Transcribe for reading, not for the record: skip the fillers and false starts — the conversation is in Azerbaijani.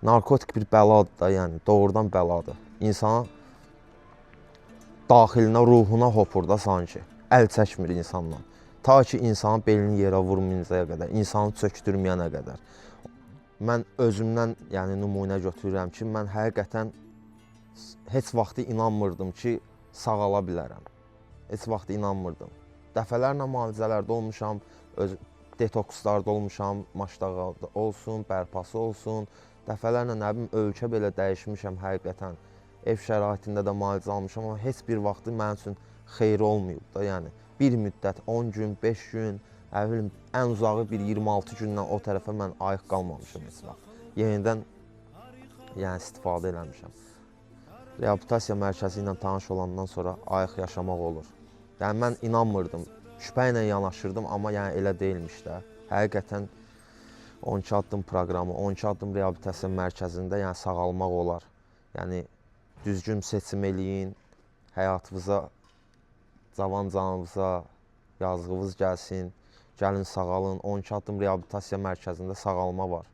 Narkotik bir bəladır da, yəni doğrudan bəladır. İnsanın daxilinə, ruhuna hopur da sanki. Əl çəkmir insandan. Ta ki insanın belini yerə vurmayıncaya qədər, insanı çökdürməyənə qədər. Mən özümdən yəni nümunə götürürəm ki, mən həqiqətən heç vaxt inanmırdım ki, sağala bilərəm. Heç vaxt inanmırdım. Dəfələrlə müalicələrdə olmuşam, öz detokslarda olmuşam, maçdağı olsun, bərpası olsun. Dəfələrlə nə bilim ölkə belə dəyişmişəm həqiqətən. Ev şəraitində də müalicə almışam, amma heç bir vaxtı mənim üçün xeyri olmayıb da, yəni. Bir müddət, 10 gün, 5 gün, ən uzağı bir 26 gündən o tərəfə mən ayıq qalmamışam heç vaxt. Yenidən yəni istifadə eləmişəm. Reabilitasiya mərkəzi ilə tanış olandan sonra ayıq yaşamaq olur. Yəni mən inanmırdım, şübhə ilə yanaşırdım, amma yəni elə deyilmiş də. Həqiqətən 12 addım proqramı, 12 addım reabilitasiya mərkəzində yəni sağalmaq olar. Yəni düzgün seçim eləyin, həyatınıza, cavan canınıza yazığınız gəlsin, gəlin sağalın. 12 addım reabilitasiya mərkəzində sağalma var.